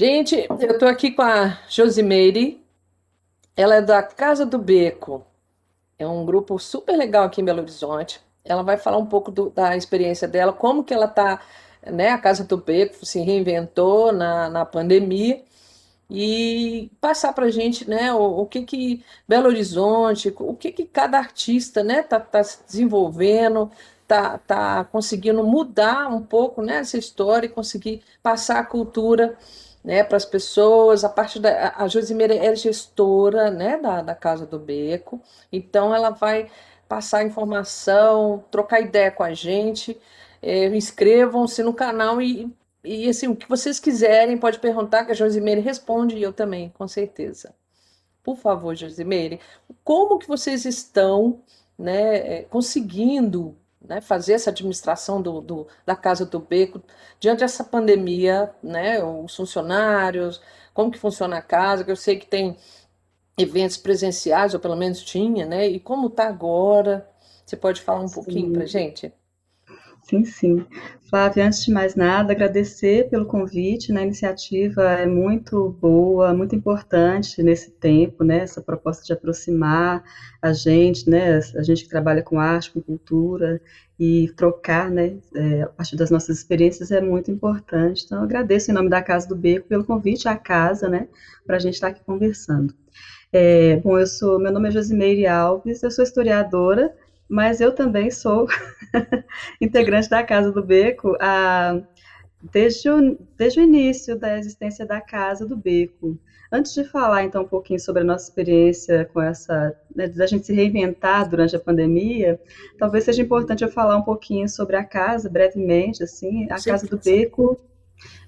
Gente, eu estou aqui com a Josimeire, ela é da Casa do Beco, é um grupo super legal aqui em Belo Horizonte. Ela vai falar um pouco da experiência dela, como que ela está, né, a Casa do Beco se reinventou na pandemia e passar para a gente, né, o que que Belo Horizonte, o que que cada artista, né, tá se desenvolvendo, tá conseguindo mudar um pouco, né, essa história e conseguir passar a cultura, né, para as pessoas. A Josimeira é gestora, né, da Casa do Beco, então ela vai passar informação, trocar ideia com a gente. Inscrevam-se no canal e assim, o que vocês quiserem, pode perguntar que a Josimeire responde e eu também, com certeza. Por favor, Josimeire, como que vocês estão, né, conseguindo, né, fazer essa administração da Casa do Beco diante dessa pandemia, né, os funcionários, como que funciona a casa, que eu sei que tem eventos presenciais, ou pelo menos tinha, né, e como está agora? Você pode falar um pouquinho para Sim, gente? sim, sim. Flávia, antes de mais nada, agradecer pelo convite, né? A iniciativa é muito boa, muito importante nesse tempo, né? Essa proposta de aproximar a gente, né? A gente que trabalha com arte, com cultura, e trocar, né? A partir das nossas experiências é muito importante. Então, eu agradeço em nome da Casa do Beco pelo convite à casa, né? Para a gente estar aqui conversando. Bom, meu nome é Josimeire Alves, eu sou historiadora, mas eu também sou integrante da Casa do Beco desde o início da existência da Casa do Beco. Antes de falar, então, um pouquinho sobre a nossa experiência com essa, né, da gente se reinventar durante a pandemia, talvez seja importante eu falar um pouquinho sobre a casa, brevemente, assim. Com A Casa do certeza. Beco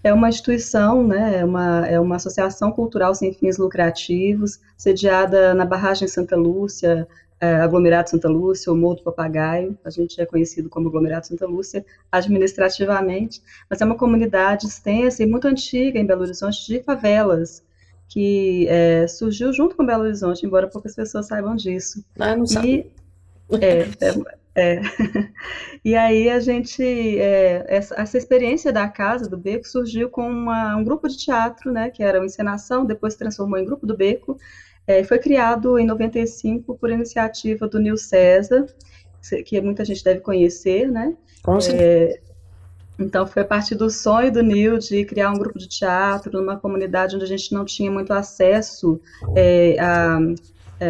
é uma instituição, né, é uma associação cultural sem fins lucrativos, sediada na Barragem Santa Lúcia, Aglomerado Santa Lúcia, ou Morro do Papagaio. A gente é conhecido como Aglomerado Santa Lúcia administrativamente, mas é uma comunidade extensa e muito antiga em Belo Horizonte de favelas, que surgiu junto com Belo Horizonte, embora poucas pessoas saibam disso. Ah, não sabia. E é, é, é, e aí essa experiência da Casa do Beco surgiu com um grupo de teatro, né, que era uma encenação, depois se transformou em Grupo do Beco, foi criado em 95 por iniciativa do Nil César, que muita gente deve conhecer, né? Com certeza. Então foi a partir do sonho do Nil de criar um grupo de teatro numa comunidade onde a gente não tinha muito acesso a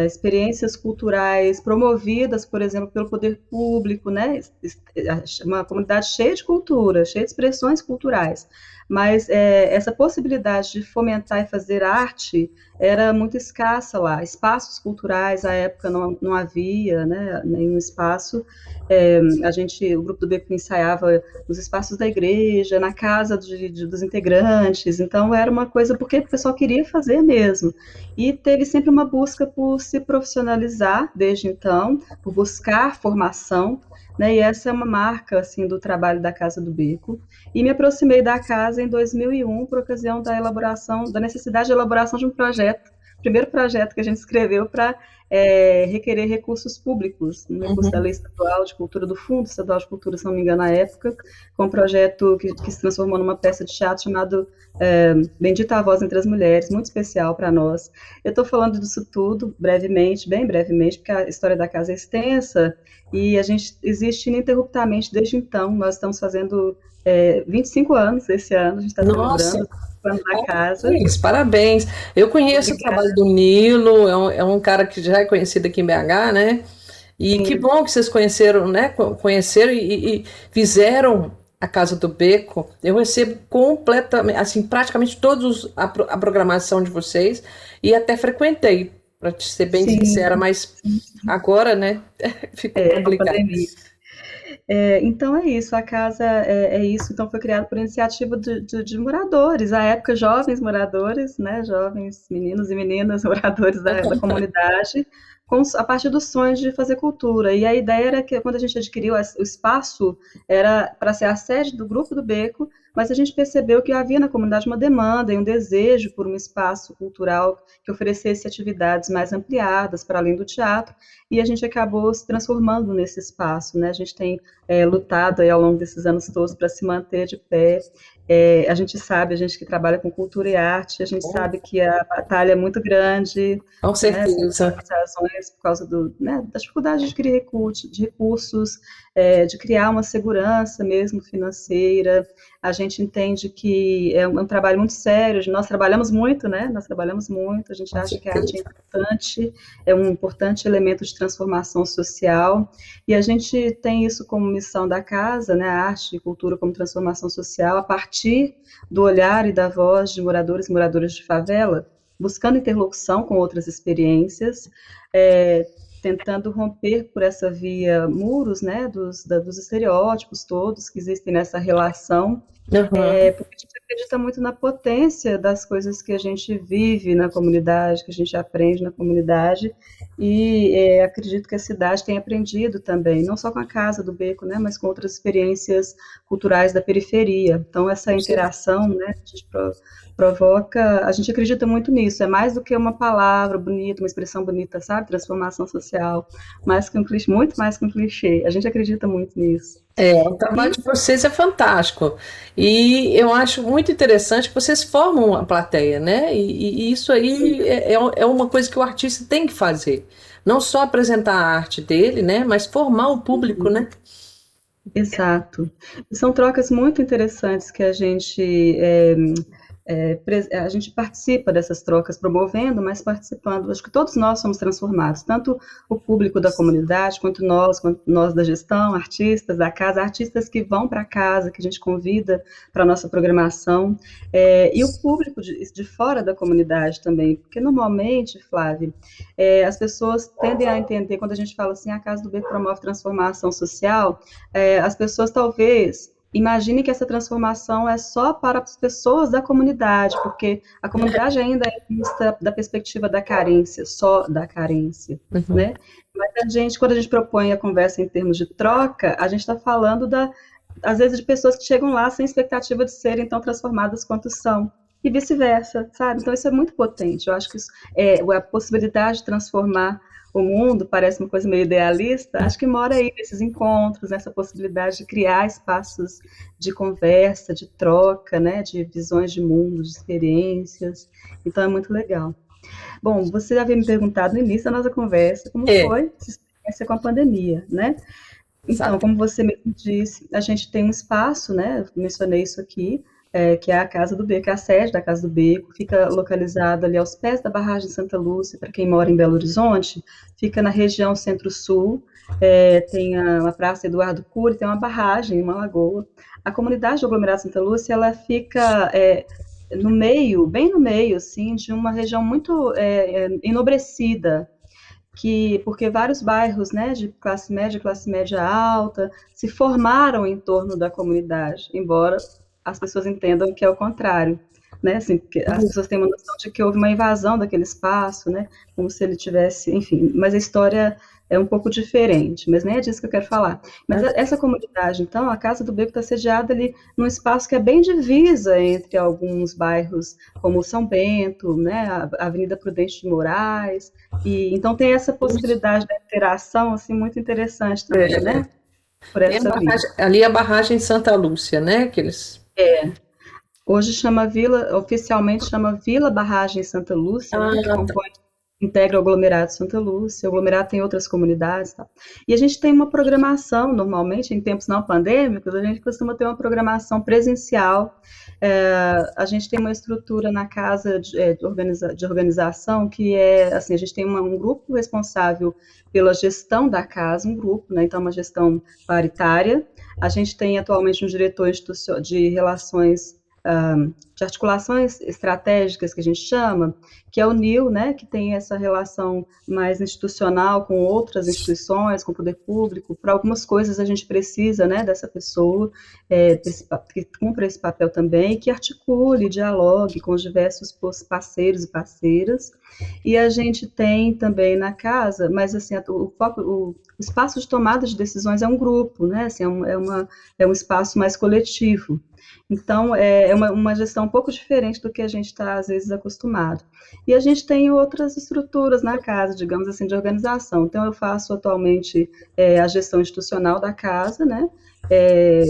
experiências culturais promovidas, por exemplo, pelo poder público, né? Uma comunidade cheia de cultura, cheia de expressões culturais, mas essa possibilidade de fomentar e fazer arte era muito escassa lá. Espaços culturais, à época, não havia, né, nenhum espaço. O grupo do Beco ensaiava nos espaços da igreja, na casa dos integrantes, então era uma coisa porque o pessoal queria fazer mesmo. E teve sempre uma busca por se profissionalizar desde então, por buscar formação, né? E essa é uma marca assim do trabalho da Casa do Beco. E me aproximei da casa em 2001 por ocasião da necessidade de elaboração de um projeto, primeiro projeto que a gente escreveu para requerer recursos públicos, um recurso da Uhum. Lei Estadual de Cultura, do Fundo Estadual de Cultura, se não me engano, na época, com um projeto que se transformou numa peça de teatro chamado Bendita a Voz entre as Mulheres, muito especial para nós. Eu estou falando disso tudo brevemente, bem brevemente, porque a história da casa é extensa e a gente existe ininterruptamente desde então. Nós estamos fazendo 25 anos esse ano, a gente está Nossa, celebrando os 25 anos da casa. parabéns, parabéns. Eu conheço o Obrigada. trabalho do Nilo, é um cara que já é conhecido aqui em BH, né? E que Sim, bom que vocês conheceram, né? Conheceram e fizeram a Casa do Beco. Eu recebo completamente, assim, praticamente todos a programação de vocês e até frequentei, para te ser bem sim, sincera, mas sim, agora, né? Ficou com a complicado. pandemia. Então é isso, a casa é isso, então foi criada por iniciativa de moradores, à época jovens moradores, né, jovens meninos e meninas moradores da comunidade, a partir do sonho de fazer cultura, e a ideia era que quando a gente adquiriu o espaço, era para ser a sede do Grupo do Beco, mas a gente percebeu que havia na comunidade uma demanda e um desejo por um espaço cultural que oferecesse atividades mais ampliadas para além do teatro, e a gente acabou se transformando nesse espaço, né? A gente tem lutado aí ao longo desses anos todos para se manter de pé. A gente sabe, a gente que trabalha com cultura e arte, a gente sabe que a batalha é muito grande, Com né, assim, certeza. as razões por causa né, da dificuldade de criar recursos, de criar uma segurança mesmo financeira. A gente entende que é um trabalho muito sério, nós trabalhamos muito, né? Nós trabalhamos muito, a gente Com acha que a arte certeza. é um importante elemento de transformação social, e a gente tem isso como missão da casa, né? A arte e cultura como transformação social, a partir do olhar e da voz de moradores e moradoras de favela, buscando interlocução com outras experiências, tentando romper por essa via muros, né, dos estereótipos todos que existem nessa relação, Uhum. porque a gente acredita muito na potência das coisas que a gente vive na comunidade, que a gente aprende na comunidade, e acredito que a cidade tem aprendido também, não só com a Casa do Beco, né, mas com outras experiências culturais da periferia. Então, essa Com certeza. interação, né, a gente provoca, a gente acredita muito nisso, é mais do que uma palavra bonita, uma expressão bonita, sabe? Transformação social, mais que um clichê, muito mais que um clichê. A gente acredita muito nisso. O trabalho E de vocês é fantástico. E eu acho muito interessante que vocês formam a plateia, né? E isso aí é uma coisa que o artista tem que fazer. Não só apresentar a arte dele, né? Mas formar o público, né? exato. E são trocas muito interessantes que a gente participa dessas trocas, promovendo, mas participando. Acho que todos nós somos transformados, tanto o público da comunidade, quanto nós da gestão, artistas da casa, artistas que vão para casa, que a gente convida para a nossa programação, e o público de fora da comunidade também, porque normalmente, Flávia, as pessoas tendem a entender, quando a gente fala assim, a Casa do Beco promove transformação social, as pessoas talvez imagine que essa transformação é só para as pessoas da comunidade, porque a comunidade ainda é vista da perspectiva da carência, só da carência, Uhum. né? Mas quando a gente propõe a conversa em termos de troca, a gente está falando às vezes, de pessoas que chegam lá sem expectativa de serem tão transformadas quanto são, e vice-versa, sabe? Então isso é muito potente. Eu acho que a possibilidade de transformar o mundo parece uma coisa meio idealista, acho que mora aí nesses encontros, nessa possibilidade de criar espaços de conversa, de troca, né, de visões de mundo, de experiências. Então é muito legal. Bom, você havia me perguntado no início da nossa conversa como É, foi essa experiência com a pandemia, né? Então, sabe? como você mesmo disse, a gente tem um espaço, né? Eu mencionei isso aqui, que é a Casa do Beco, é a sede da Casa do Beco, fica localizada ali aos pés da barragem Santa Lúcia, para quem mora em Belo Horizonte, fica na região centro-sul, tem a Praça Eduardo Cury, tem uma barragem, uma lagoa. A comunidade do aglomerado Santa Lúcia, ela fica no meio, bem no meio, assim, de uma região muito enobrecida, porque vários bairros, né, de classe média alta, se formaram em torno da comunidade, embora as pessoas entendam que é o contrário, né, assim, porque as pessoas têm uma noção de que houve uma invasão daquele espaço, né, como se ele tivesse, enfim, mas a história é um pouco diferente, mas nem é disso que eu quero falar. Mas essa comunidade, então, a Casa do Beco está sediada ali num espaço que é bem divisa entre alguns bairros, como São Bento, né, a Avenida Prudente de Moraes, e então tem essa possibilidade da interação assim muito interessante também, É, né? Por tem a essa via. barragem, ali a barragem Santa Lúcia, né? Que eles... Hoje chama Vila, oficialmente chama Vila Barragem Santa Lúcia, né? Que Ah, tá. compõe integra o aglomerado Santa Lúcia, o aglomerado tem outras comunidades, tá? E a gente tem uma programação, normalmente, em tempos não pandêmicos, a gente costuma ter uma programação presencial. A gente tem uma estrutura na casa de organização que assim, a gente tem um grupo responsável pela gestão da casa, um grupo, né? Então, uma gestão paritária. A gente tem atualmente um diretor de relações de articulações estratégicas, que a gente chama, que é o NIL, né, que tem essa relação mais institucional com outras instituições, com o poder público. Para algumas coisas a gente precisa, né, dessa pessoa, que cumpra esse papel também, que articule, dialogue com os diversos parceiros e parceiras. E a gente tem também na casa, mas assim, o espaço de tomada de decisões é um grupo, né? Assim, é um espaço mais coletivo. Então, é uma gestão um pouco diferente do que a gente está, às vezes, acostumado. E a gente tem outras estruturas na casa, digamos assim, de organização. Então, eu faço atualmente a gestão institucional da casa, né? É,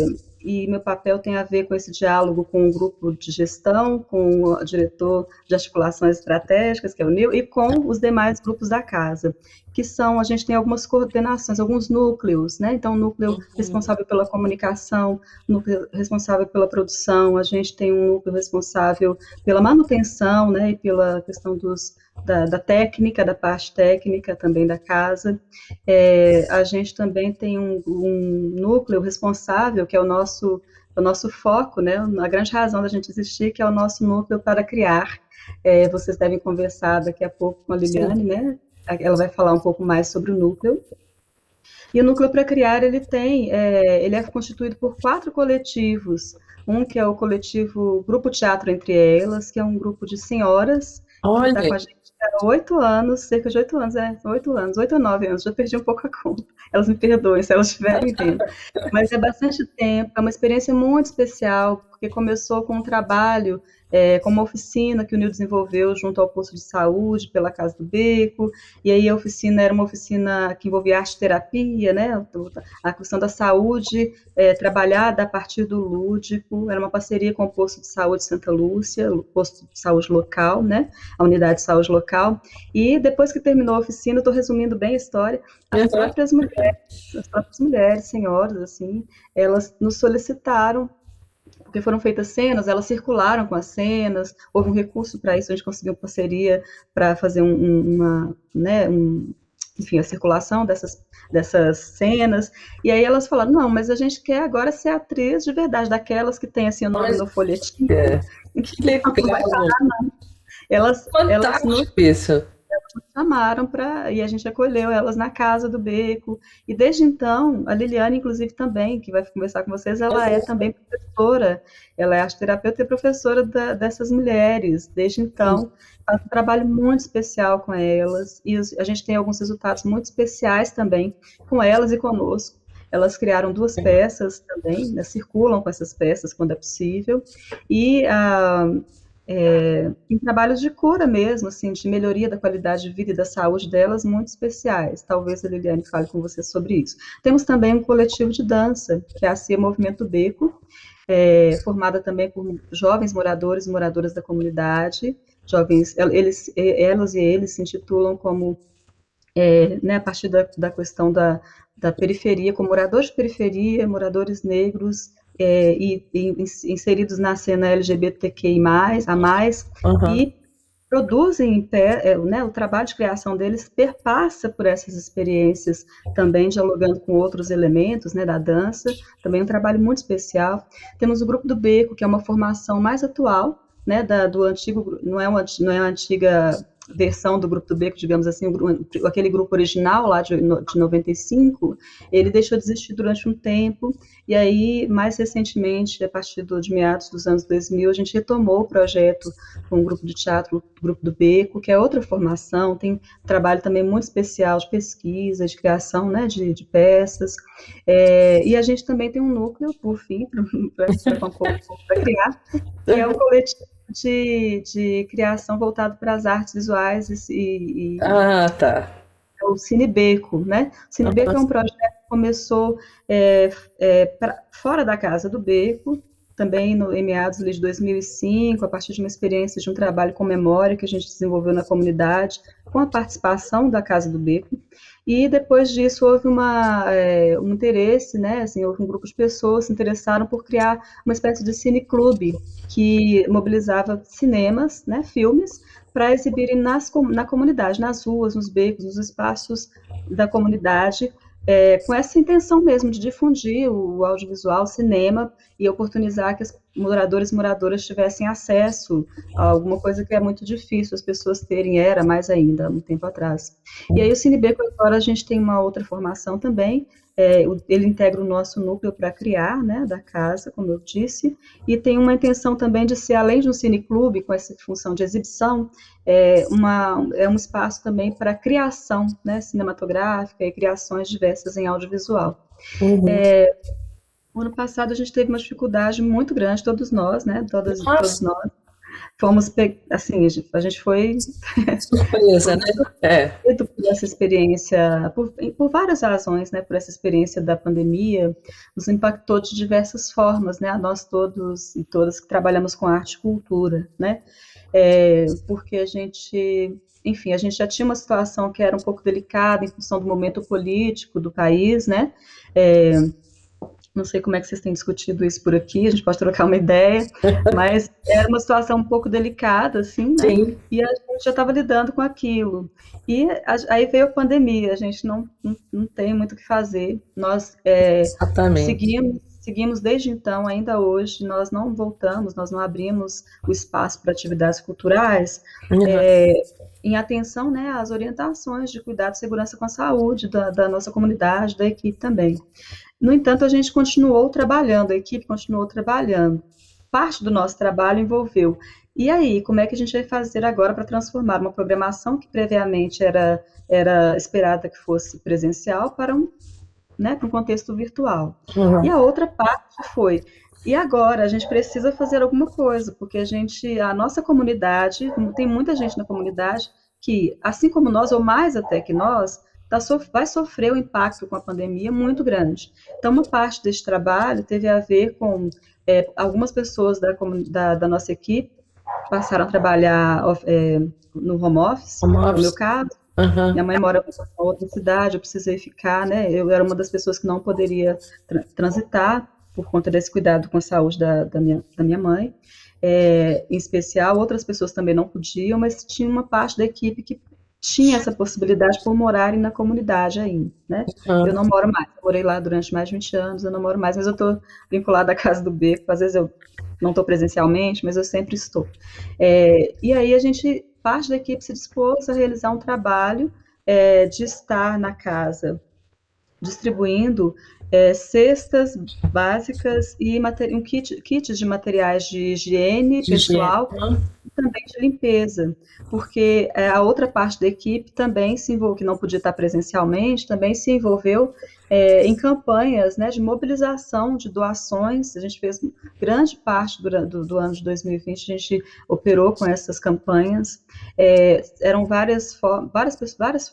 e meu papel tem a ver com esse diálogo com o grupo de gestão, com o diretor de articulações estratégicas, que é o NIL, e com os demais grupos da casa, que são, a gente tem algumas coordenações, alguns núcleos, né? Então, o núcleo Uhum. responsável pela comunicação, núcleo responsável pela produção, a gente tem um núcleo responsável pela manutenção, né, e pela questão da técnica, da parte técnica também da casa. A gente também tem um núcleo responsável, que é o nosso foco, né, a grande razão da gente existir, que é o nosso núcleo para criar. Vocês devem conversar daqui a pouco com a Sim. Liliane, né? Ela vai falar um pouco mais sobre o núcleo. E o Núcleo para Criar, ele é constituído por 4 coletivos. Um que é o coletivo Grupo Teatro Entre Elas, que é um grupo de senhoras que está com Olha, a gente há 8 anos, cerca de 8 anos, 8 anos, 8 ou 9 anos, já perdi um pouco a conta. Elas me perdoem se elas estiverem vendo. Mas é bastante tempo, é uma experiência muito especial, porque começou com um trabalho, com uma oficina que o Nil desenvolveu junto ao posto de saúde, pela Casa do Beco, e aí a oficina era uma oficina que envolvia arte-terapia, né, a questão da saúde trabalhada a partir do lúdico, era uma parceria com o posto de saúde Santa Lúcia, o posto de saúde local, né, a unidade de saúde local, e depois que terminou a oficina, estou resumindo bem a história, uhum. as próprias mulheres, senhoras, assim, elas nos solicitaram porque foram feitas cenas, elas circularam com as cenas, houve um recurso para isso, a gente conseguiu parceria para fazer enfim, a circulação dessas cenas, e aí elas falaram, não, mas a gente quer agora ser atriz de verdade, daquelas que tem assim o nome Olha, no folhetinho, que então não vai legal. parar, elas nos Fantástico isso. chamaram para e a gente acolheu elas na Casa do Beco. E desde então, a Liliane, inclusive, também, que vai conversar com vocês, ela é também professora, ela é arteterapeuta e professora dessas mulheres. Desde então, faz um trabalho muito especial com elas, e a gente tem alguns resultados muito especiais também com elas e conosco. Elas criaram 2 peças também, né, circulam com essas peças quando é possível, e em trabalhos de cura mesmo, assim, de melhoria da qualidade de vida e da saúde delas, muito especiais. Talvez a Liliane fale com você sobre isso. Temos também um coletivo de dança, que é a CIA Movimento Beco, formada também por jovens moradores e moradoras da comunidade, jovens, elas e eles se intitulam como, né, a partir da questão da periferia, como moradores de periferia, moradores negros, e inseridos na cena LGBTQI+, a mais, Uhum. e produzem, né, o trabalho de criação deles perpassa por essas experiências, também dialogando com outros elementos, né, da dança, também um trabalho muito especial. Temos o Grupo do Beco, que é uma formação mais atual, né, do antigo, não é a antiga versão do Grupo do Beco, digamos assim, aquele grupo original lá de 95, ele deixou de existir durante um tempo, e aí, mais recentemente, a partir de meados dos anos 2000, a gente retomou o projeto com um grupo de teatro, o Grupo do Beco, que é outra formação, tem um trabalho também muito especial de pesquisa, de criação, né, de peças, e a gente também tem um núcleo, por fim, para concluir, para criar, que é um coletivo de criação voltado para as artes visuais Ah, tá. é o Cinebeco, né? O Cinebeco é um projeto que começou fora da Casa do Beco, também em meados de 2005, a partir de uma experiência de um trabalho com memória que a gente desenvolveu na comunidade, com a participação da Casa do Beco, e depois disso houve um interesse, né, assim, houve um grupo de pessoas que se interessaram por criar uma espécie de cineclube, que mobilizava cinemas, né, filmes, para exibirem na comunidade, nas ruas, nos becos, nos espaços da comunidade, com essa intenção mesmo de difundir o audiovisual, o cinema, e oportunizar que moradores e moradoras tivessem acesso a alguma coisa que é muito difícil as pessoas terem, era mais ainda, há um tempo atrás. E aí o CineBeco agora a gente tem uma outra formação também, ele integra o nosso núcleo para criar, né, da casa, como eu disse, e tem uma intenção também de ser, além de um cineclube, com essa função de exibição, é um espaço também para criação, né, cinematográfica e criações diversas em audiovisual. Uhum. O ano passado a gente teve uma dificuldade muito grande, todos nós, né, todas e todos Nossa, nós, fomos, assim, a gente foi surpresa, né? É. muito por essa experiência, por várias razões, né, por essa experiência da pandemia, nos impactou de diversas formas, né, a nós todos e todas que trabalhamos com arte e cultura, né, porque a gente, enfim, a gente já tinha uma situação que era um pouco delicada em função do momento político do país, né, é, não sei como é que vocês têm discutido isso por aqui, a gente pode trocar uma ideia, mas era uma situação um pouco delicada, assim, né? Sim, E a gente já estava lidando com aquilo. E aí veio a pandemia, a gente não tem muito o que fazer. Nós exatamente. seguimos desde então, ainda hoje, nós não voltamos, nós não abrimos o espaço para atividades culturais, Uhum. em atenção, né, às orientações de cuidado e segurança com a saúde da nossa comunidade, da equipe também. No entanto, a gente continuou trabalhando, a equipe continuou trabalhando. Parte do nosso trabalho envolveu. E aí, como é que a gente vai fazer agora para transformar uma programação que previamente era esperada que fosse presencial para né, para um contexto virtual? E Uhum. a outra parte foi, e agora a gente precisa fazer alguma coisa, porque a nossa comunidade, tem muita gente na comunidade que, assim como nós, ou mais até que nós, vai sofrer um impacto com a pandemia muito grande. Então, uma parte desse trabalho teve a ver com algumas pessoas da nossa equipe passaram a trabalhar no home office, Home foi o meu office. caso. Minha Uhum. mãe mora em outra cidade, eu precisei ficar, né? Eu era uma das pessoas que não poderia transitar por conta desse cuidado com a saúde da minha mãe. Em especial, outras pessoas também não podiam, mas tinha uma parte da equipe que tinha essa possibilidade por morarem na comunidade ainda, né? Eu Uhum. não moro mais, eu morei lá durante mais de 20 anos, eu não moro mais, mas eu estou vinculada à Casa do Beco, às vezes eu não estou presencialmente, mas eu sempre estou. E aí parte da equipe se dispôs a realizar um trabalho de estar na casa distribuindo cestas básicas e kits de materiais de higiene De higiene. pessoal também de limpeza, porque a outra parte da equipe também se envolveu, que não podia estar presencialmente, também se envolveu em campanhas, né, de mobilização de doações. A gente fez grande parte do ano de 2020, a gente operou com essas campanhas. Eram várias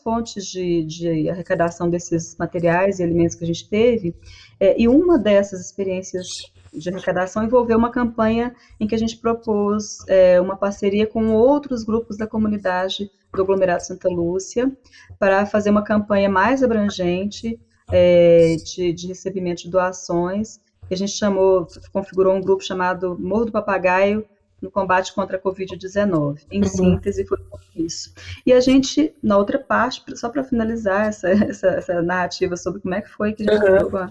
fontes de arrecadação desses materiais e alimentos que a gente teve, e uma dessas experiências de arrecadação envolveu uma campanha em que a gente propôs uma parceria com outros grupos da comunidade do aglomerado Santa Lúcia para fazer uma campanha mais abrangente de recebimento de doações. Que a gente configurou um grupo chamado Morro do Papagaio no combate contra a Covid-19. Em Uhum. síntese, foi isso. E a gente, na outra parte, só para finalizar essa narrativa sobre como é que foi que a gente lidou Uhum.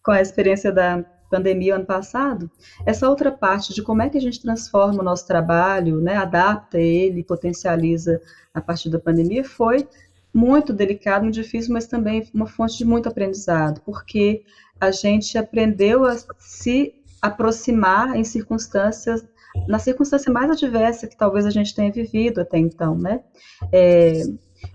com a experiência da pandemia ano passado, essa outra parte de como é que a gente transforma o nosso trabalho, né, adapta ele, potencializa a partir da pandemia, foi muito delicado, muito difícil, mas também uma fonte de muito aprendizado, porque a gente aprendeu a se aproximar na circunstância mais adversa que talvez a gente tenha vivido até então, né? É,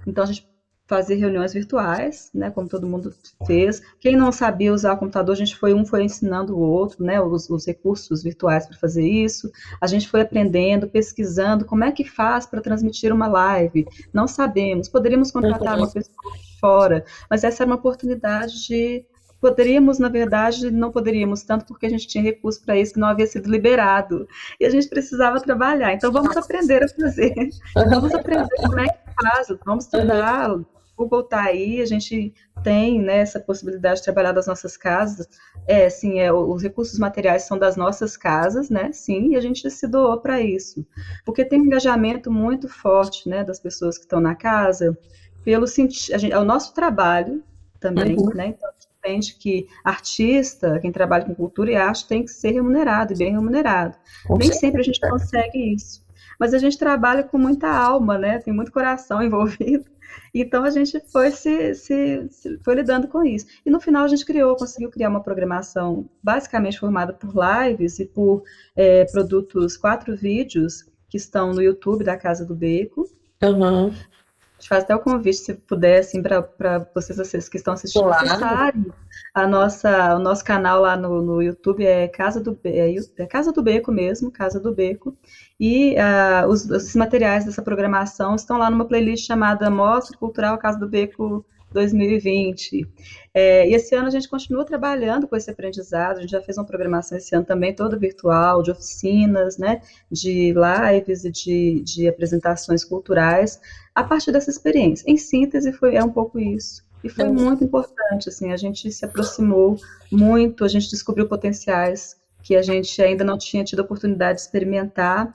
então a gente fazia reuniões virtuais, né, como todo mundo fez. Quem não sabia usar o computador, foi ensinando o outro, né, os recursos virtuais para fazer isso. A gente foi aprendendo, pesquisando como é que faz para transmitir uma live. Não sabemos, poderíamos contratar uma Uhum. pessoa de fora, mas essa era uma oportunidade de poderíamos, na verdade, não poderíamos tanto porque a gente tinha recurso para isso que não havia sido liberado e a gente precisava trabalhar. Então vamos aprender a fazer, vamos aprender como é que faz, vamos Uhum. estudar, Google está aí, a gente tem, né, essa possibilidade de trabalhar das nossas casas. Sim, os recursos materiais são das nossas casas, né? Sim, e a gente se doou para isso. Porque tem um engajamento muito forte, né, das pessoas que estão na casa, é o nosso trabalho também, Uhum. né? entende que artista, quem trabalha com cultura e arte, tem que ser remunerado, e bem remunerado. Com Nem sempre a gente certeza. consegue isso. Mas a gente trabalha com muita alma, né? Tem muito coração envolvido. Então a gente foi lidando com isso. E no final a gente conseguiu criar uma programação basicamente formada por lives e por produtos, 4 vídeos que estão no YouTube da Casa do Beco. Aham. A gente faz até o convite, se puder, assim, para vocês que estão assistindo, Claro. acessarem o nosso canal lá no YouTube, é Casa do Beco mesmo, Casa do Beco, e os materiais dessa programação estão lá numa playlist chamada Mostra Cultural Casa do Beco 2020. E esse ano a gente continua trabalhando com esse aprendizado, a gente já fez uma programação esse ano também toda virtual, de oficinas, né, de lives e de apresentações culturais, a partir dessa experiência. Em síntese, é um pouco isso. E foi muito importante, assim, a gente se aproximou muito, a gente descobriu potenciais que a gente ainda não tinha tido a oportunidade de experimentar.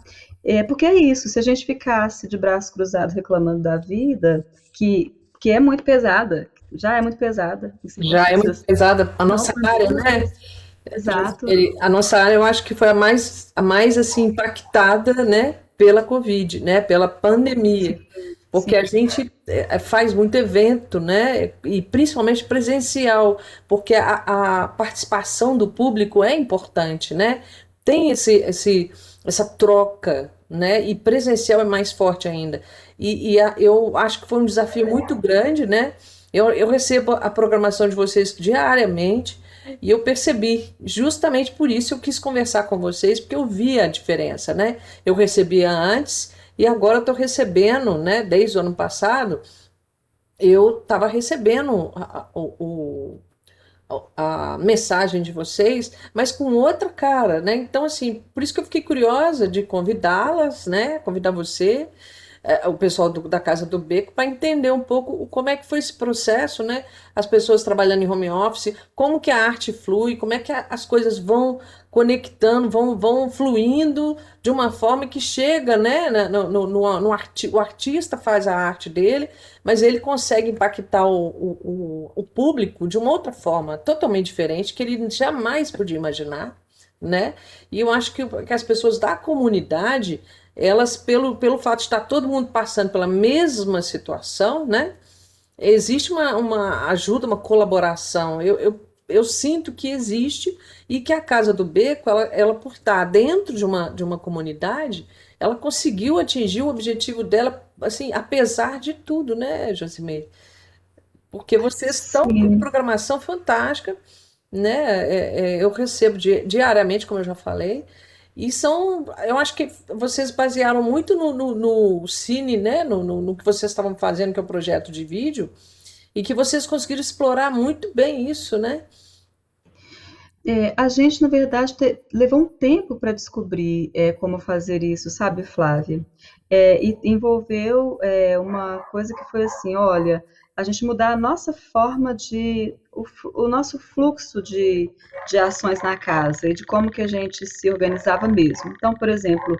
Porque é isso, se a gente ficasse de braços cruzados reclamando da vida, que é muito pesada, já é muito pesada em Já é muito circunstâncias pesada a não nossa área, né? pandêmicas. Exato. A nossa área, eu acho que foi a mais assim impactada, né, pela Covid, né, pela pandemia, porque Sim, a gente faz muito evento, né, e principalmente presencial, porque a participação do público é importante, né? Tem essa troca, né? E presencial é mais forte ainda. Eu acho que foi um desafio muito grande, né? Eu recebo a programação de vocês diariamente. E eu percebi, justamente por isso eu quis conversar com vocês, porque eu vi a diferença, né? Eu recebia antes e agora eu estou recebendo, né? Desde o ano passado, eu estava recebendo a mensagem de vocês, mas com outra cara, né? Então, assim, por isso que eu fiquei curiosa de convidá-las, né? Convidar você, o pessoal da Casa do Beco, para entender um pouco como é que foi esse processo, né? As pessoas trabalhando em home office, como que a arte flui, como é que as coisas vão conectando, vão fluindo de uma forma que chega, né? O artista faz a arte dele, mas ele consegue impactar o público de uma outra forma, totalmente diferente, que ele jamais podia imaginar, né? E eu acho que as pessoas da comunidade, elas, pelo fato de estar todo mundo passando pela mesma situação, né? Existe uma ajuda, uma colaboração. Eu sinto que existe e que a Casa do Beco, ela por estar dentro de uma comunidade, ela conseguiu atingir o objetivo dela, assim, apesar de tudo, né, Josimei? Porque vocês estão com sim. programação fantástica, né? Eu recebo diariamente, como eu já falei, e eu acho que vocês basearam muito no Cine, né? No que vocês estavam fazendo, que é o projeto de vídeo, e que vocês conseguiram explorar muito bem isso, né? A gente, na verdade, levou um tempo para descobrir como fazer isso, sabe, Flávia? E envolveu uma coisa que foi assim, olha, a gente mudar a nossa forma o nosso fluxo de ações na casa e de como que a gente se organizava mesmo. Então, por exemplo,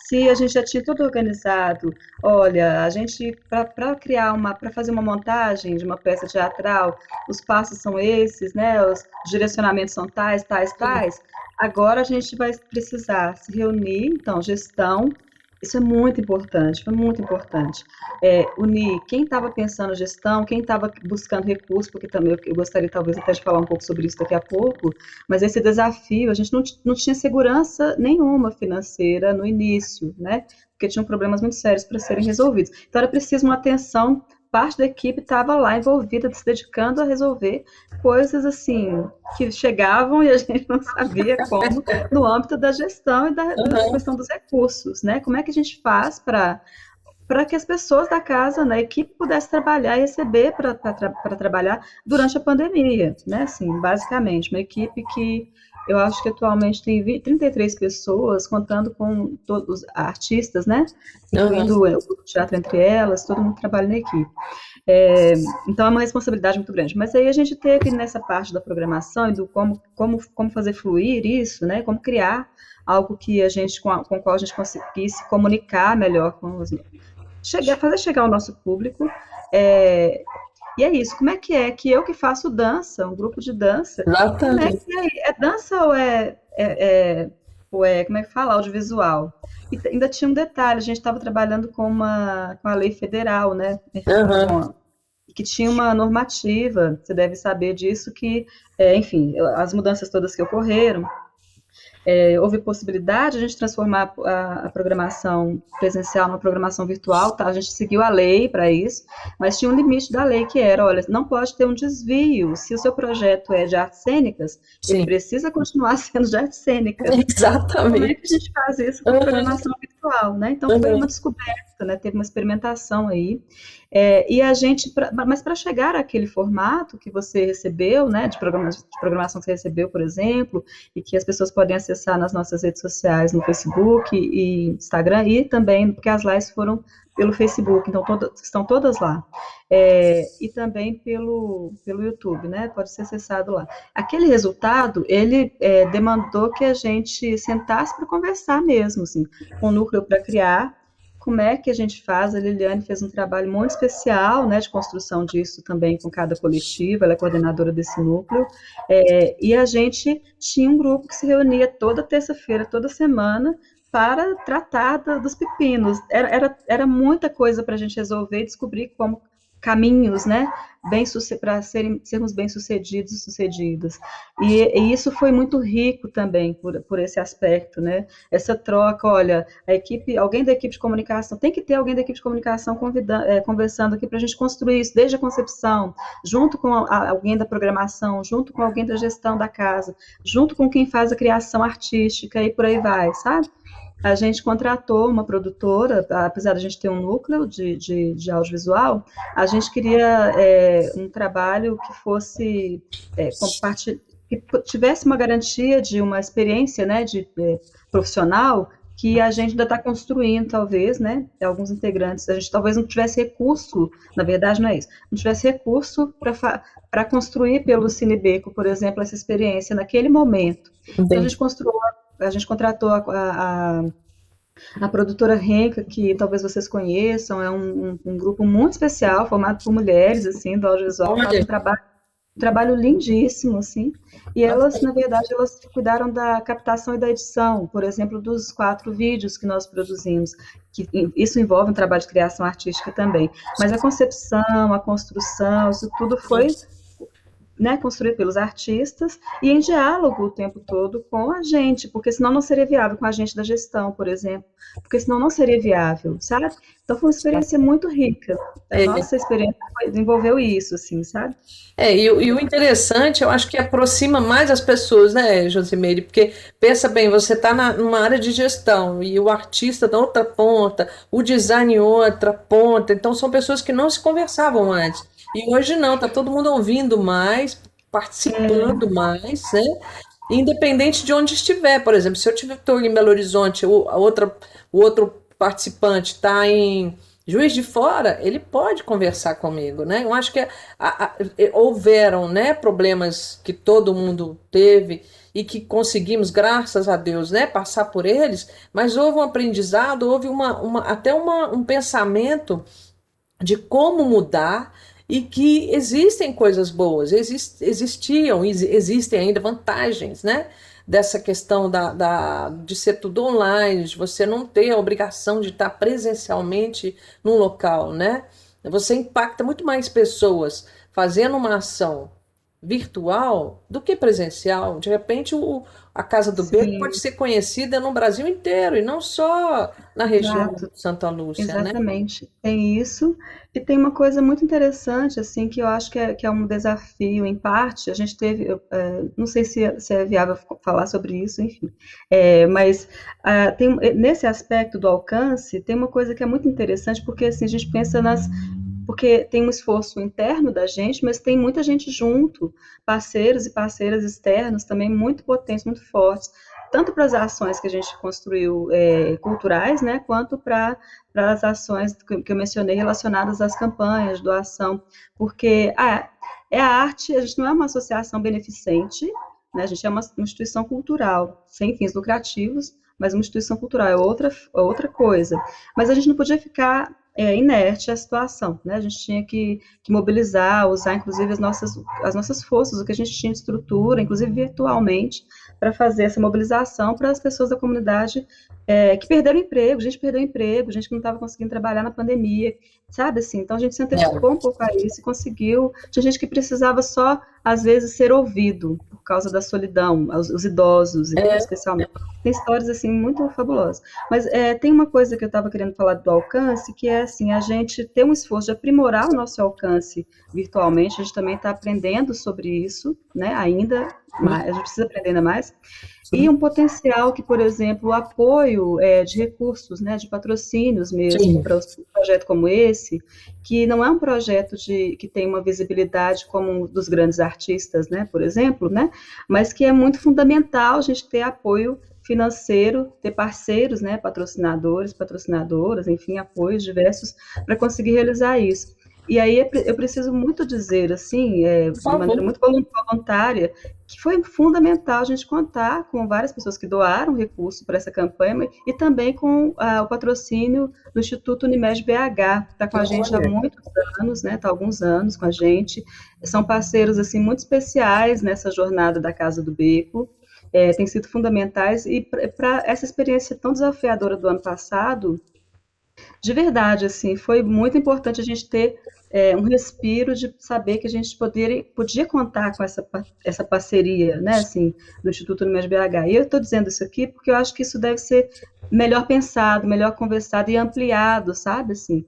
se a gente já tinha tudo organizado, olha, a gente, para fazer uma montagem de uma peça teatral, os passos são esses, né? Os direcionamentos são tais, tais, tais. Agora a gente vai precisar se reunir, então, gestão, isso é muito importante, foi muito importante. Unir quem estava pensando gestão, quem estava buscando recursos, porque também eu gostaria talvez até de falar um pouco sobre isso daqui a pouco, mas esse desafio, a gente não tinha segurança nenhuma financeira no início, né? Porque tinham problemas muito sérios para serem resolvidos. Então era preciso uma atenção, parte da equipe estava lá envolvida, se dedicando a resolver coisas assim que chegavam e a gente não sabia como, no âmbito da gestão e da questão dos recursos, né? Como é que a gente faz para que as pessoas da casa, né, a equipe pudesse trabalhar e receber para trabalhar durante a pandemia, né? Assim, basicamente, uma equipe que eu acho que atualmente tem 33 pessoas, contando com todos os artistas, né? Incluindo o grupo de teatro entre elas, todo mundo trabalha na equipe. É, então é uma responsabilidade muito grande. Mas aí a gente teve nessa parte da programação e do como fazer fluir isso, né? Como criar algo que a gente com o qual a gente conseguisse comunicar melhor com fazer chegar ao nosso público, é, E é isso, como é que eu que faço dança, um grupo de dança, como é Exatamente. que é dança ou é, como é que fala, audiovisual? E ainda tinha um detalhe, a gente estava trabalhando com a lei federal, né, Aham. com que tinha uma normativa, você deve saber disso, que, enfim, as mudanças todas que ocorreram, houve possibilidade de a gente transformar a programação presencial numa programação virtual, tá? A gente seguiu a lei para isso, mas tinha um limite da lei que era, olha, não pode ter um desvio. Se o seu projeto é de artes cênicas, ele Sim, precisa continuar sendo de artes cênicas. Como é que a exatamente. gente faz isso com a Aham, programação virtual, né? Então foi uma aham. descoberta, né? Teve uma experimentação aí. E a gente, mas para chegar àquele formato que você recebeu, né, de programação que você recebeu, por exemplo, e que as pessoas podem acessar nas nossas redes sociais, no Facebook e Instagram, e também, porque as lives foram pelo Facebook, então estão todas lá. E também pelo YouTube, né? Pode ser acessado lá. Aquele resultado, ele demandou que a gente sentasse para conversar mesmo, assim, com o núcleo para criar. Como é que a gente faz? A Liliane fez um trabalho muito especial, né, de construção disso também com cada coletivo, ela é coordenadora desse núcleo, e a gente tinha um grupo que se reunia toda terça-feira, toda semana, para tratar dos pepinos. Era muita coisa para a gente resolver e descobrir como caminhos, né, para sermos bem-sucedidos e sucedidas. E isso foi muito rico também por esse aspecto, né? Essa troca, olha, alguém da equipe de comunicação, tem que ter alguém da equipe de comunicação conversando aqui para a gente construir isso desde a concepção, junto com alguém da programação, junto com alguém da gestão da casa, junto com quem faz a criação artística e por aí vai, sabe? A gente contratou uma produtora, apesar de a gente ter um núcleo de audiovisual, a gente queria um trabalho que fosse que tivesse uma garantia de uma experiência, né, profissional que a gente ainda está construindo, talvez, né? Alguns integrantes, a gente talvez não tivesse recurso, na verdade não é isso, não tivesse recurso para construir pelo Cinebeco, por exemplo, essa experiência naquele momento. Então Entendi. a gente contratou a produtora Renca, que talvez vocês conheçam, é um grupo muito especial, formado por mulheres, assim, do audiovisual, faz Olha, um trabalho lindíssimo, assim, e elas, na verdade, elas cuidaram da captação e da edição, por exemplo, dos 4 vídeos que nós produzimos, que isso envolve um trabalho de criação artística também, mas a concepção, a construção, isso tudo foi, né, construído pelos artistas e em diálogo o tempo todo com a gente, porque senão não seria viável com a gente da gestão, por exemplo, porque senão não seria viável, sabe? Então foi uma experiência muito rica. A é, nossa experiência desenvolveu isso, assim, sabe? e o interessante, eu acho que aproxima mais as pessoas, né, Josimeire? Porque pensa bem, você está numa área de gestão e o artista da outra ponta, o design em outra ponta, então são pessoas que não se conversavam antes. E hoje não, está todo mundo ouvindo mais, participando mais, né? Independente de onde estiver, por exemplo, se eu estou em Belo Horizonte, o outro participante está em Juiz de Fora, ele pode conversar comigo, né? Eu acho que houveram, né, problemas que todo mundo teve e que conseguimos, graças a Deus, né, passar por eles, mas houve um aprendizado, houve até um pensamento de como mudar e que existem coisas boas, existiam, existem ainda vantagens, né? Dessa questão de ser tudo online, de você não ter a obrigação de estar presencialmente num local, né? Você impacta muito mais pessoas fazendo uma ação virtual do que presencial. De repente, a Casa do Beco pode Sim, ser conhecida no Brasil inteiro e não só na região de exato. Santa Lúcia, né? Exatamente, tem isso. E tem uma coisa muito interessante, assim, que eu acho que é um desafio, em parte, a gente teve, não sei se é viável falar sobre isso, enfim, mas nesse aspecto do alcance, tem uma coisa que é muito interessante, porque assim, a gente pensa porque tem um esforço interno da gente, mas tem muita gente junto, parceiros e parceiras externos também muito potentes, muito fortes, tanto para as ações que a gente construiu culturais, né, quanto para as ações que eu mencionei relacionadas às campanhas, doação, porque é a arte, a gente não é uma associação beneficente, né, a gente é uma instituição cultural, sem fins lucrativos, mas uma instituição cultural é outra coisa. Mas a gente não podia ficar inerte à situação, né? A gente tinha que mobilizar, usar inclusive as nossas forças, o que a gente tinha de estrutura, inclusive virtualmente, para fazer essa mobilização para as pessoas da comunidade que perderam emprego, gente perdeu emprego, gente que não estava conseguindo trabalhar na pandemia, sabe assim? Então a gente se antecipou um pouco a isso e conseguiu. Tinha gente que precisava só, às vezes, ser ouvido por causa da solidão, os idosos, especialmente. Tem histórias assim muito fabulosas. Mas tem uma coisa que eu estava querendo falar do alcance, que é assim, a gente ter um esforço de aprimorar o nosso alcance virtualmente, a gente também está aprendendo sobre isso, né? Ainda mais, a gente precisa aprender ainda mais. E um potencial que, por exemplo, o apoio de recursos, né, de patrocínios mesmo, Sim. para um projeto como esse, que não é um projeto que tem uma visibilidade como um dos grandes artistas, né, por exemplo, né, mas que é muito fundamental a gente ter apoio financeiro, ter parceiros, né, patrocinadores, patrocinadoras, enfim, apoios diversos para conseguir realizar isso. E aí eu preciso muito dizer, assim, Por de maneira favor. muito voluntária, que foi fundamental a gente contar com várias pessoas que doaram recurso para essa campanha e também com o patrocínio do Instituto Unimed BH, está com a gente há Olha, muitos anos, né, está há alguns anos com a gente, são parceiros assim muito especiais nessa jornada da Casa do Beco, têm sido fundamentais, e para essa experiência tão desafiadora do ano passado, de verdade, assim, foi muito importante a gente ter um respiro de saber que a gente podia contar com essa parceria, né, assim, do Instituto Unimed BH. E eu estou dizendo isso aqui porque eu acho que isso deve ser melhor pensado, melhor conversado e ampliado, sabe, assim,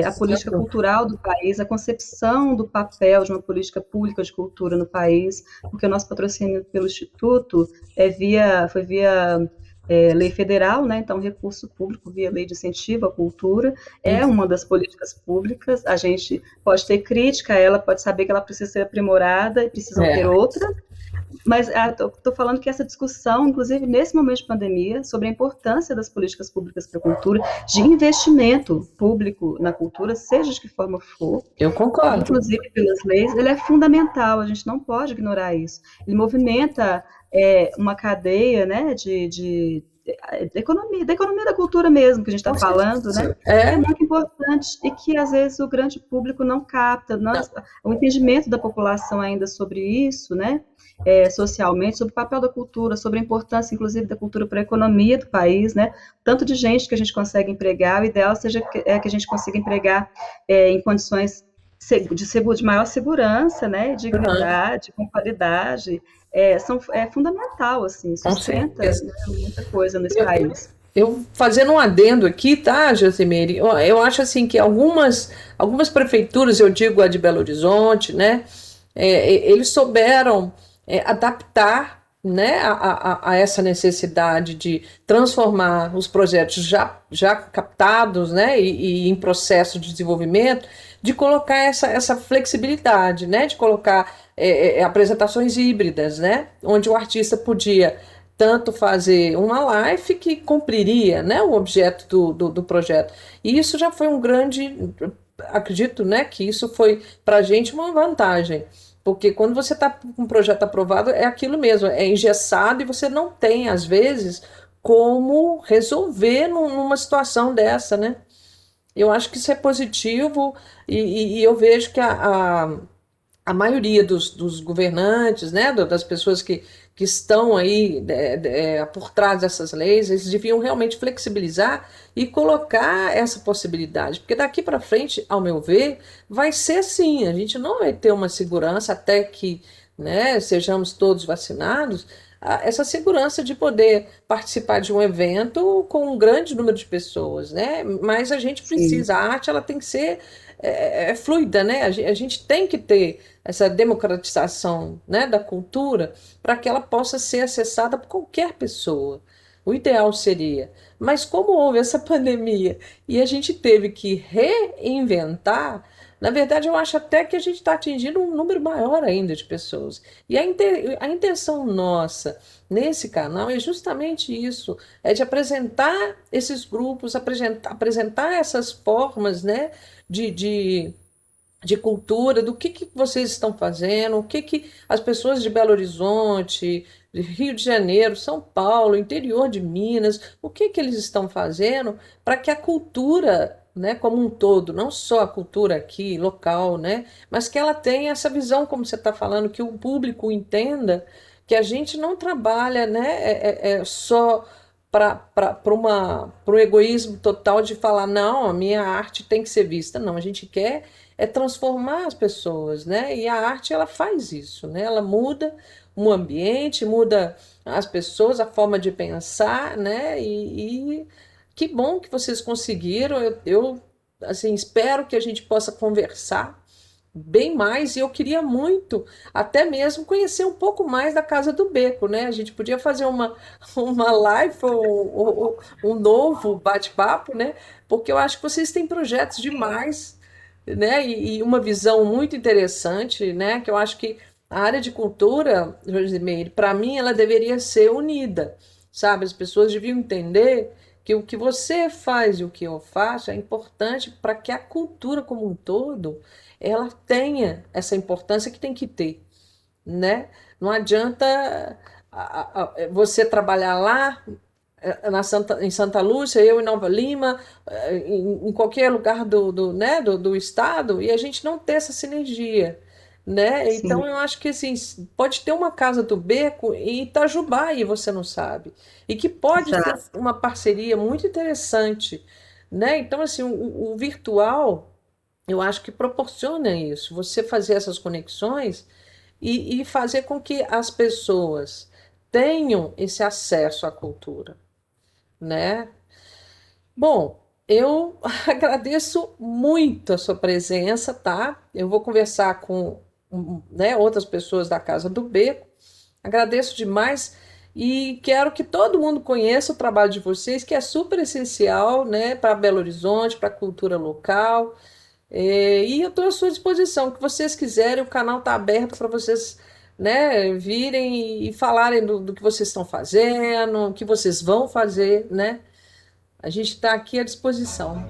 a política cultural do país, a concepção do papel de uma política pública de cultura no país, porque o nosso patrocínio pelo Instituto foi via lei federal, né? Então, recurso público via lei de incentivo à cultura é uma das políticas públicas. A gente pode ter crítica a ela, pode saber que ela precisa ser aprimorada e precisam ter é, outra, mas estou falando que essa discussão, inclusive nesse momento de pandemia, sobre a importância das políticas públicas para a cultura, de investimento público na cultura, seja de que forma for, eu concordo. inclusive pelas leis, ele é fundamental, a gente não pode ignorar isso. Ele movimenta uma cadeia, né, da economia da cultura mesmo, que a gente está Com falando, né, certeza. que é muito importante e que às vezes o grande público não capta, o entendimento da população ainda sobre isso, né, socialmente, sobre o papel da cultura, sobre a importância, inclusive, da cultura para a economia do país, né, tanto de gente que a gente consegue empregar, o ideal seja que a gente consiga empregar em condições de maior segurança, né, Uhum, dignidade, com qualidade, é fundamental, assim, com sustenta, certeza. né, muita coisa nesse Eu, país. eu fazendo um adendo aqui, tá, Josemire? Eu acho assim que algumas prefeituras, eu digo a de Belo Horizonte, né, eles souberam adaptar, né, a essa necessidade de transformar os projetos já captados, né, e em processo de desenvolvimento, de colocar essa flexibilidade, né, de colocar apresentações híbridas, né, onde o artista podia tanto fazer uma live que cumpriria, né, o objeto do projeto. E isso já foi um grande, acredito, né, que isso foi para a gente uma vantagem, porque quando você está com um projeto aprovado, é aquilo mesmo, é engessado e você não tem, às vezes, como resolver numa situação dessa, né? Eu acho que isso é positivo e eu vejo que a maioria dos governantes, né, das pessoas que estão aí por trás dessas leis, eles deviam realmente flexibilizar e colocar essa possibilidade, porque daqui para frente, ao meu ver, vai ser assim, a gente não vai ter uma segurança até que, né, sejamos todos vacinados, essa segurança de poder participar de um evento com um grande número de pessoas, né? Mas a gente Sim, precisa, a arte ela tem que ser fluida, né? A gente tem que ter essa democratização, né, da cultura para que ela possa ser acessada por qualquer pessoa. O ideal seria. Mas como houve essa pandemia e a gente teve que reinventar, na verdade eu acho até que a gente está atingindo um número maior ainda de pessoas. E a intenção nossa nesse canal é justamente isso, é de apresentar esses grupos, apresentar essas formas, né, de de cultura, do que vocês estão fazendo, o que as pessoas de Belo Horizonte, de Rio de Janeiro, São Paulo, interior de Minas, o que eles estão fazendo para que a cultura né, como um todo, não só a cultura aqui, local, né, mas que ela tenha essa visão, como você está falando, que o público entenda que a gente não trabalha, né, só para um egoísmo total de falar, não, a minha arte tem que ser vista. Não, a gente quer transformar as pessoas, né, e a arte ela faz isso, né, ela muda o ambiente, muda as pessoas, a forma de pensar, né, e que bom que vocês conseguiram. Eu assim, espero que a gente possa conversar bem mais. E eu queria muito, até mesmo, conhecer um pouco mais da Casa do Beco, né? A gente podia fazer uma live ou um novo bate-papo, né? Porque eu acho que vocês têm projetos demais, né? E uma visão muito interessante, né? Que eu acho que a área de cultura, Rosimeire, para mim, ela deveria ser unida, sabe? As pessoas deviam entender que o que você faz e o que eu faço é importante para que a cultura como um todo ela tenha essa importância que tem que ter, né? Não adianta você trabalhar lá em Santa Lúcia, eu em Nova Lima, em qualquer lugar né, do estado, e a gente não ter essa sinergia, né? Então Sim, eu acho que assim, pode ter uma Casa do Beco em Itajubá e você não sabe, e que pode ser exato. uma parceria muito interessante, né? Então assim, o virtual eu acho que proporciona isso, você fazer essas conexões e fazer com que as pessoas tenham esse acesso à cultura, né? Bom, eu agradeço muito a sua presença, tá? Eu vou conversar com, né, outras pessoas da Casa do Beco. Agradeço demais e quero que todo mundo conheça o trabalho de vocês, que é super essencial, né, para Belo Horizonte, para a cultura local. E eu estou à sua disposição. O que vocês quiserem, o canal está aberto para vocês, né, virem e falarem do que vocês estão fazendo, o que vocês vão fazer, né? A gente está aqui à disposição.